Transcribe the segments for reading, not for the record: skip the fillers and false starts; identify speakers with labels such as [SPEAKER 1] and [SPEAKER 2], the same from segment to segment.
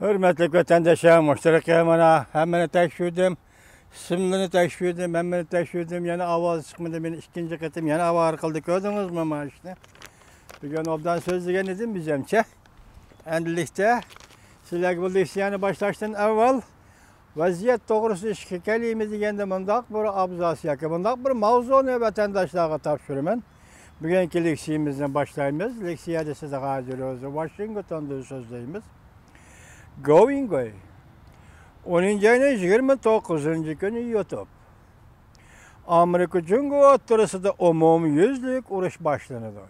[SPEAKER 1] Hürmetli vatandaşlar, müşterekler bana hemen tekşürdüm. Simlini tekşürdüm, hemen tekşürdüm. Yani avaz çıkmadı, ben ikinci katım yani avar kıldı. Gördünüz mü ama işte. Bugün obdan sözlügen dedim bizimce. Endilikte sizler bu isyanı başlaştan evvel vaziyet doğrusu şikayetimiz degende mındak bir abzas yakı. Mındak bir mavzunu vatandaşlara tapşırımın. Bugünkü leksiyimizden başlayımız. Leksiyada size hazırlıyoruz. Washington'da sözleyimiz. Going Away. 10. ayının 29. günü YouTube. Amerika Cumhuriyeti oturusida umumyüzlük uruş başlandı.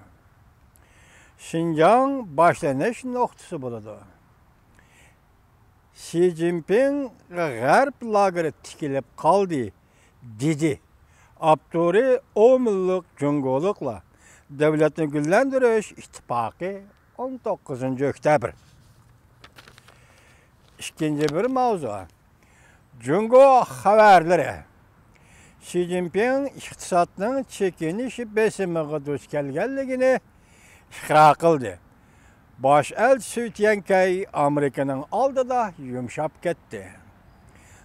[SPEAKER 1] Şinjan başlangıç noktası bulundu. Xi Jinping Garp lageri tikilip kaldı, dedi. Abduri omuluk cumhurlukla devletini güllendiriş ittifakı 19. oktyabr. İkinci bir mavzu. Cungo haberleri. Xi Jinping iktisatının çekiniş besimiga duç kelgenligini ikrar kıldı. Baş el Sütyenkay Amerika'nın aldıda yumşap ketdi.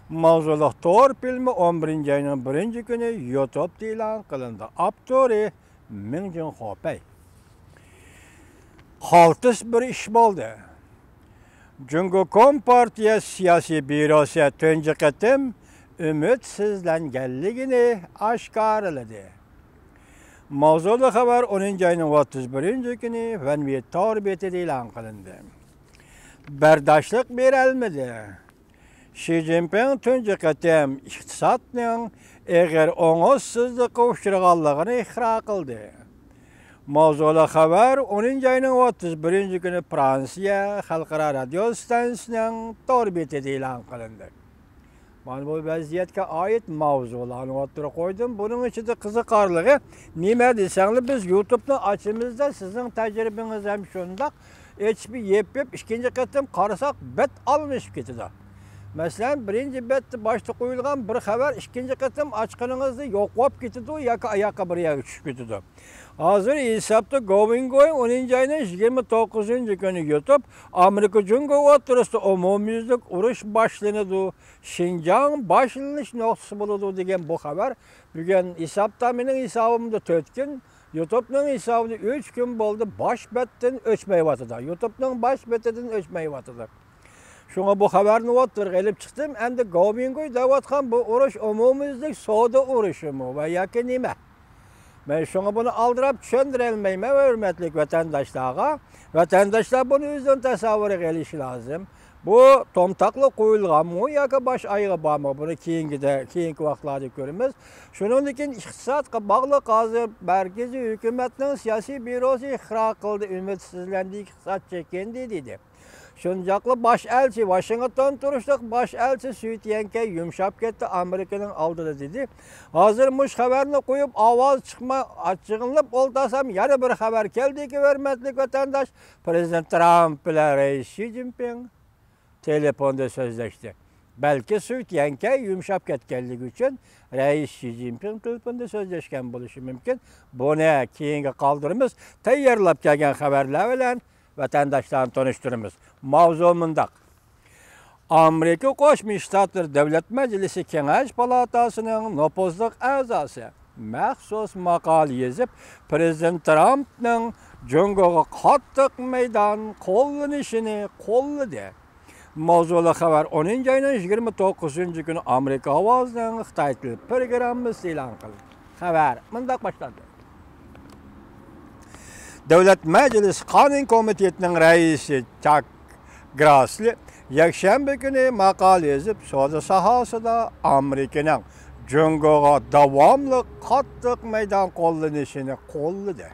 [SPEAKER 1] Mavzuluk torpilmi 11. ayının 1. günü YouTube'da ilan kılındı. Abduri Min Jin Hopey. Haltız bir iş oldu. Cungo Kompartiya siyasi bürosu tönce ketim ümitsizlengenligini aşkarladı. Mavzulu haber 10. ayının 31. günü Venviyet torbiyeti ilan kılındı. Berdaşlık verilmedi. Xi Jinping tönce ketim iktisatının eğer oğuzsuzluk uçurğallığını ikrar kıldı. Mavzulu haber 10. ayının 31. günü Fransiya Halkara Radyo Stansiyasının torbiyeti ilan kılındı. Ben bu vaziyetke ait mavzularını oturup koydum. Bunun için de kızıkarlığı nime deseniz biz YouTube'da açımızda sizin tecrübeniz hem şunda hiçbir yep ikinci katım karısak bet almış gitti. Mesela birinci bet başta koyulgan bir haber ikinci katım açkınınızda yok hop gitti yaka ayaka buraya uçup gitti. Hazır hesapta Going Away 10. ayının 29. günü YouTube Amerika Cumhuriyeti oturusida umumyüzlük uruş başlandı. Şinjan başlanış noktası bulundu degen bu haber. Bugün hesapta benim hesabımda 4 gün. YouTube'nun hesabında 3 gün oldu. Baş betten öçmey vatıda. YouTube'nun baş betinden öçmey vatıda. Şuna bu haberini otur gelip çıktım. Hem de Going Away davatkan bu uruş umumyüzlük soda uruşu mu ve yakın nime? Ben şuna bunu aldırıp çöndürelmeyime hürmetlik vatandaşlara. Vatandaşlar bunu yüzden tasavvura gelişi lazım. Bu tomtakla koyulgan mı ya baş ayığı var mı? Bunu keyinki vaxtlarda görürüz. Şunun için iktisatla bağlı hazır merkezi hükümetinin siyasi bürosu ikrar kıldı. Ümitsizlendi, iktisat çekendi dedi. Şuncaklı baş elçi Washington turuşluk baş elçi Sütyenkay yumşap gitti Amerika'nın aldı dedi. Hazırmış haberini koyup avaz çıkma açığınlıp oltasam yarı bir haber geldi ki hürmetlik vatandaş Prezident Trump ile Reis Xi Jinping telefonda sözleşti. Belki Sütyenkay yumşap ketkenlik için Reis Xi Jinping telefonda sözleşken buluşu mümkün. Bunu keyinge kaldırımız tayyarlap gelgen haberler bilen vatandaşlarını tanıştırımız. Mavzu mındak. Amerika Koşmuş Ştatlar Devlet Meclisi Kengeş Palatası'nın nopozluk azası məxsus makal yazıp Prezident Trump'ın Cungo'ya kattık meydan kollanışını kolladı. Mavzulu haber 10. ayının 29. günü Amerika Avazı'nın Xitay Tili programımız ilan kıldı. Haber mındak başlandı. Devlet Meclis Kanun Komitesi'nin reisi Chuck Grassley yakşembe günü makale yazıp soda sahasında Amerika'nın Cungo'ya davamlı kattık meydan kullanışını kolladı.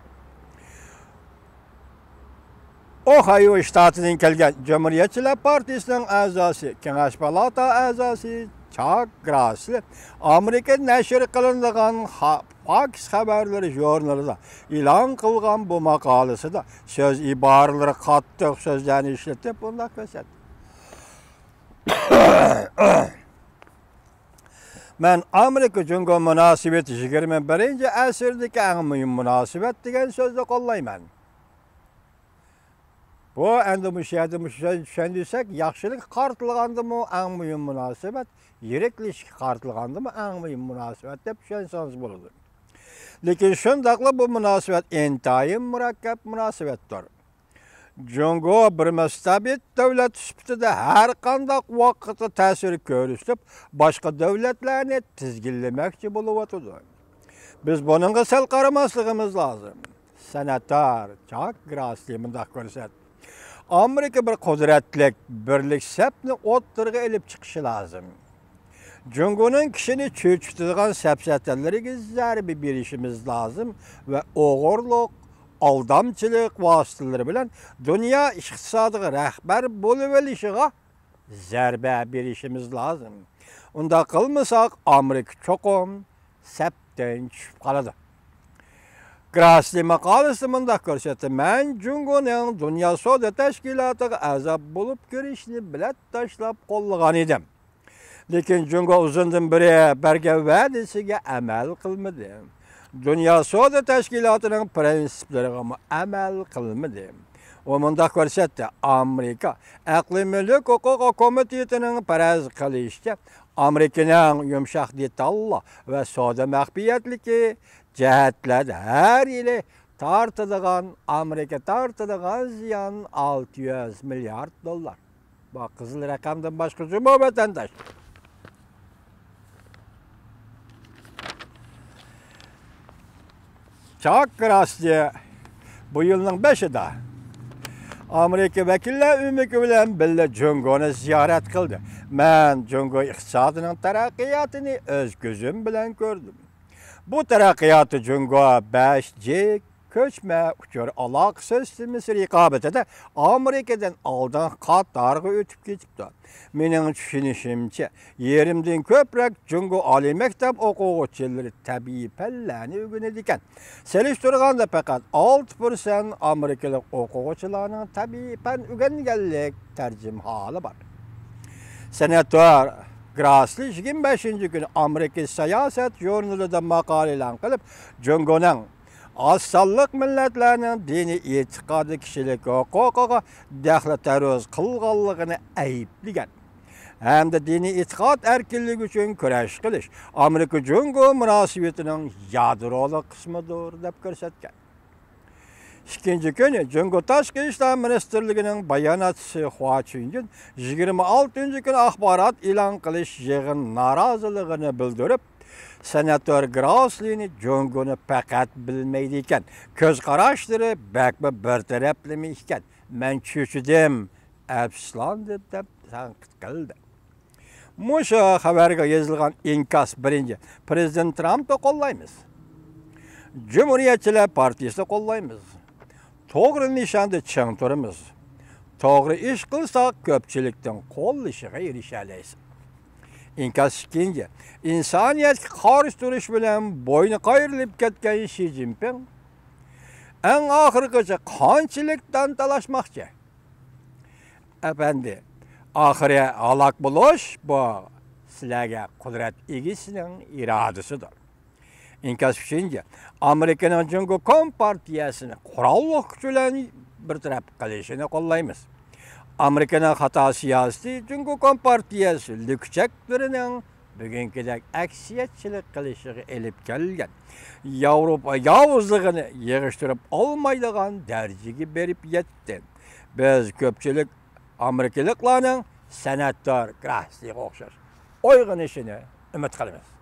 [SPEAKER 1] Ohio ştatından kelgen Cumhuriyetçiler Partisi'nin azası, Kengeş Palata azası Chuck Grassley Amerika neşir kılındıgan Fox haberleri jurnalida ilan kılgan bu makalesi de söz ibarları kattık sözlerini işletip bundan keset. Ben Amerika Cungo münasibeti 21. asırdaki en mühim münasibet degen sözde kollayman. Bu endi düşündüysek, yaxşılık qartılğandımı eng mühim münasebet, yireklik qartılğandımı eng mühim münasebet dep düşünseniz boladı. Lekin şundaqla bu münasebet intayın murakkab münasebetdir. Jungo bir müstabit devlet sifatida har qandaq vaqtda ta'sir ko'rsatib, boshqa davlatlarni tizginlamoqchi bo'lyapti. Biz buningga sal qaramasligimiz lozim. Senator Chuck Grassley mundaq ko'rsat. Amerika bir qudratli birlik sapni o'ttirga elib chiqishi lozim. Jungoning kishini cho'chitadigan sapsatalariga zarba berishimiz lozim va o'g'irlik, aldamchilik vositalari bilan dunyo iqtisodiga rahbar bo'lib olishiga zarba berishimiz lozim. Unda qilmasak, Amerika cho'qim sapdan tushib qoladi. Grassley maqolasi mundaq ko'rsatdi. Men Jungoning Dunyo savdo tashkilotiga a'zo bo'lib kirishni bilat tashlab qo'llagan edim. Lekin Jungo uzundan beri bergan va'dasiga amal qilmadi. Dunyo savdo tashkilotining prinsiplariga amal qilmadi. O mundaq ko'rsatdi. Amerika aqliy mulk huquqi komitetining faraz qilishicha Amerikaning yumshoq detallar va savdo maxfiyatligi jihatlarda har yili Amerika tortadigan ziyon 600 milliard dollar. Bu qizil raqamdan boshqa juma vatandosh. Chuck Grassley bu yılning 5'ida Amerika vakillar umiki bilan birga Jungoni ziyorat qildi. Men Jungo iqtisodining taraqqiyotini o'z ko'zim bilan ko'rdim. Bu taraqqiyot Jungo 5G ko'chma uchur aloqa sistemasi raqobatida Amerikadan oldin qatorga o'tib ketibdi. Mening tushunishimcha, yerimdan ko'proq Jungo oliy maktab o'quvchilari tabiiy fanlarni o'rganadi ekan. Selishtirganda faqat 6% amerikalik o'quvchilarning tabiiy fan o'rganganlik tarjimaholi bor. Senator Grassley 25-kuni Amerika siyosat jurnalida maqola e'lon qilib, Jungoning Assallık milletlerinin dini e'tiqodi kishilik huquqiga daxli taruz qilganligini aybligan. Hamda dini e'tiqod erkinligi uchun kurash qilish Amerika Jungo munosabatining yadrolik qismidir deb ko'rsatgan. Ikkinchi kuni Jungo Tashqi ishlar ministrligining bayonotchisi Hua Chunying 26-kuni axborot e'lon qilish yig'in noroziligini bildirib, Senator Grassley'ni Jungoni faqat bilmaydi ekan, ko'z qarashlari bakma bir taraflama ekan. Men cho'chidim, afsuslandim deb tanqid qildi. Musha xabarga yozilgan inkas birinchi Prezident Trumpni qo'llaymiz. Cumhuriyetçiler Partiyasini qo'llaymiz. To'g'ri nishonda ching turamiz. To'g'ri ish qilsak, ko'pchilikdan qo'llashiga erishamiz. İnkas ikinci, insaniyet qarshi turish bilan bo'yni qayrilib ketgan Xi Jinping eng oxirigacha qanchalik talashmoqchi? Efendi, oxiri halok bo'lish bu sizlarga qudrat egasining irodasidir. İnkas uchinchi, Amerikaning Jungo Kompartiyasini qurolli kuch bilan bartaraf qilishini qo'llaymiz. Amerikaning xato siyosati Jungo Kompartiyasi lukchaklarining bugünkidek aksiyatchilik qilishiga elib kelgan. Yevropa yovuzligini yig'ishtirib olmaydigan darajaga berib yetdi. Biz ko'pchilik Amerikaliklarning Senator Grassleyga o'xshash o'yg'onishini umid qilamiz.